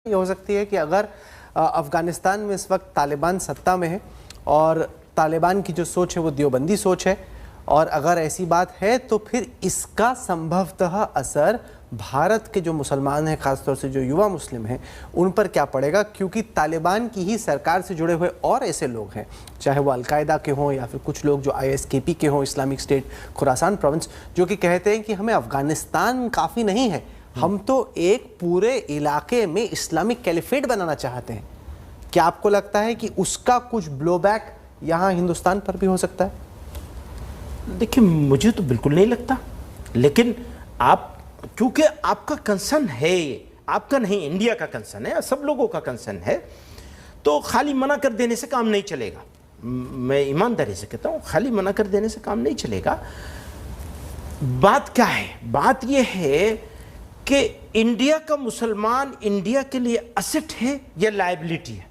یہ ہو سکتی ہے کہ اگر افغانستان میں اس وقت طالبان سطح میں ہے اور طالبان کی جو سوچ ہے وہ دیوبندی سوچ ہے، اور اگر ایسی بات ہے تو پھر اس کا سمبھوتہ اثر بھارت کے جو مسلمان ہیں، خاص طور سے جو یووا مسلم ہیں، ان پر کیا پڑے گا؟ کیونکہ طالبان کی ہی سرکار سے جڑے ہوئے اور ایسے لوگ ہیں، چاہے وہ القاعدہ کے ہوں یا پھر کچھ لوگ جو ISKP کے ہوں، اسلامک اسٹیٹ خراسان پروونس، جو کہ کہتے ہیں کہ ہمیں افغانستان کافی نہیں ہے، ہم تو ایک پورے علاقے میں اسلامک کیلیفیٹ بنانا چاہتے ہیں۔ کیا آپ کو لگتا ہے کہ اس کا کچھ بلو بیک یہاں ہندوستان پر بھی ہو سکتا ہے؟ دیکھیں، مجھے تو بالکل نہیں لگتا، لیکن آپ کیونکہ آپ کا کنسرن ہے، آپ کا نہیں، انڈیا کا کنسرن ہے، سب لوگوں کا کنسرن ہے، تو خالی منع کر دینے سے کام نہیں چلے گا۔ میں ایمانداری سے کہتا ہوں، خالی منع کر دینے سے کام نہیں چلے گا۔ بات کیا ہے؟ بات یہ ہے کہ انڈیا کا مسلمان انڈیا کے لیے اسٹ ہے یا لائبلٹی ہے؟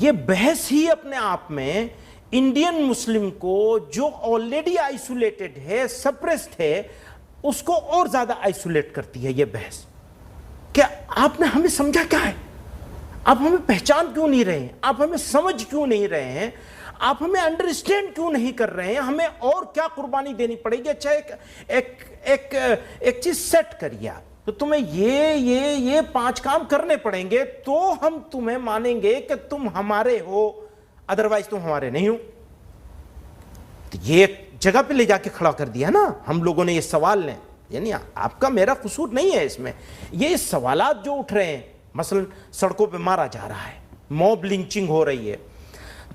یہ بحث ہی اپنے آپ میں انڈین مسلم کو جو آلریڈی آئسولیٹڈ ہے، سپریسڈ ہے، اس کو اور زیادہ آئسولیٹ کرتی ہے یہ بحث۔ کیا آپ نے ہمیں سمجھا کیا ہے؟ آپ ہمیں پہچان کیوں نہیں رہے ہیں؟ آپ ہمیں سمجھ کیوں نہیں رہے ہیں؟ آپ ہمیں انڈرسٹینڈ کیوں نہیں کر رہے ہیں؟ ہمیں اور کیا قربانی دینی پڑے گی؟ اچھا ایک چیز سیٹ کریے آپ، تو تمہیں یہ 5 کام کرنے پڑیں گے تو ہم تمہیں مانیں گے کہ تم ہمارے ہو، ادروائز تم ہمارے نہیں ہو۔ تو یہ ایک جگہ پہ لے جا کے کھڑا کر دیا نا ہم لوگوں نے یہ سوال لیں، یعنی آپ کا میرا قصور نہیں ہے اس میں، یہ سوالات جو اٹھ رہے ہیں، مثلا سڑکوں پہ مارا جا رہا ہے، موب لنچنگ ہو رہی ہے،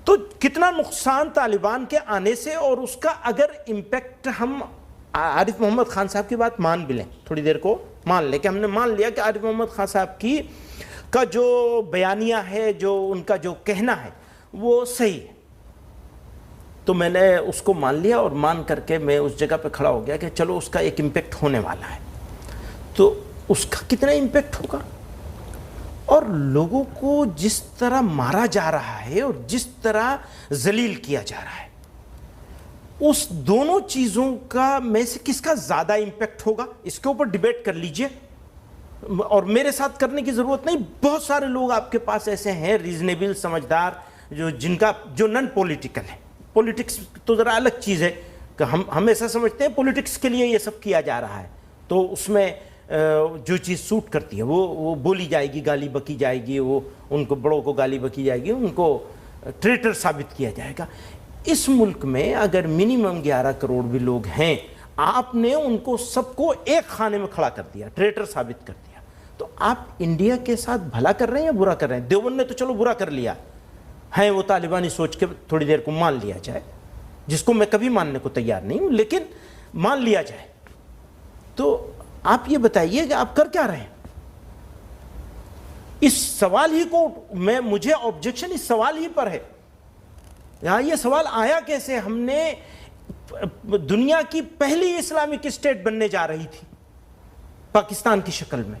تو کتنا نقصان طالبان کے آنے سے، اور اس کا اگر امپیکٹ ہم عارف محمد خان صاحب کی بات مان بھی لیں، تھوڑی دیر کو مان لیں کہ ہم نے مان لیا کہ عارف محمد خان صاحب کا جو بیانیہ ہے، جو ان کا جو کہنا ہے وہ صحیح ہے، تو میں نے اس کو مان لیا، اور مان کر کے میں اس جگہ پہ کھڑا ہو گیا کہ چلو اس کا ایک امپیکٹ ہونے والا ہے، تو اس کا کتنا امپیکٹ ہوگا؟ اور لوگوں کو جس طرح مارا جا رہا ہے اور جس طرح ذلیل کیا جا رہا ہے، اس دونوں چیزوں کا میں سے کس کا زیادہ امپیکٹ ہوگا؟ اس کے اوپر ڈیبیٹ کر لیجئے، اور میرے ساتھ کرنے کی ضرورت نہیں، بہت سارے لوگ آپ کے پاس ایسے ہیں ریزنیبل، سمجھدار، جو نن پولیٹیکل ہے۔ پولیٹکس تو ذرا الگ چیز ہے کہ ہم ایسا سمجھتے ہیں پولیٹکس کے لیے یہ سب کیا جا رہا ہے، تو اس میں جو چیز سوٹ کرتی ہے وہ بولی جائے گی، گالی بکی جائے گی، وہ ان کو بڑوں کو گالی بکی جائے گی، ان کو ٹریٹر ثابت کیا جائے گا۔ اس ملک میں اگر منیمم 11 کروڑ بھی لوگ ہیں، آپ نے ان کو سب کو ایک خانے میں کھڑا کر دیا، ٹریٹر ثابت کر دیا، تو آپ انڈیا کے ساتھ بھلا کر رہے ہیں یا برا کر رہے ہیں؟ دیوبند نے تو چلو برا کر لیا ہے، وہ طالبانی سوچ کے تھوڑی دیر کو مان لیا جائے، جس کو میں کبھی ماننے کو تیار نہیں ہوں، لیکن مان لیا جائے، تو آپ یہ بتائیے کہ آپ کر کیا رہے ہیں؟ اس سوال ہی کو مجھے آبجیکشن اس سوال ہی پر ہے۔ یہاں یہ سوال آیا کیسے؟ ہم نے دنیا کی پہلی اسلامک اسٹیٹ بننے جا رہی تھی پاکستان کی شکل میں،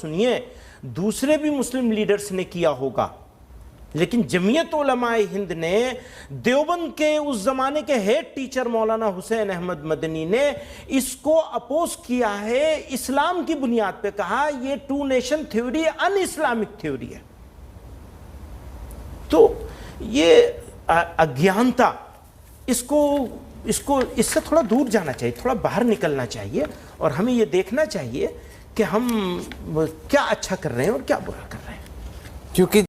سنیے دوسرے بھی مسلم لیڈرز نے کیا ہوگا، لیکن جمعیت علماء ہند نے، دیوبند کے اس زمانے کے ہیڈ ٹیچر مولانا حسین احمد مدنی نے اس کو اپوز کیا ہے، اسلام کی بنیاد پہ کہا یہ 2 nation theory in Islamic theory ہے۔ تو یہ اگیانتا، اس سے تھوڑا دور جانا چاہیے، تھوڑا باہر نکلنا چاہیے، اور ہمیں یہ دیکھنا چاہیے کہ ہم کیا اچھا کر رہے ہیں اور کیا برا کر رہے ہیں۔ کیونکہ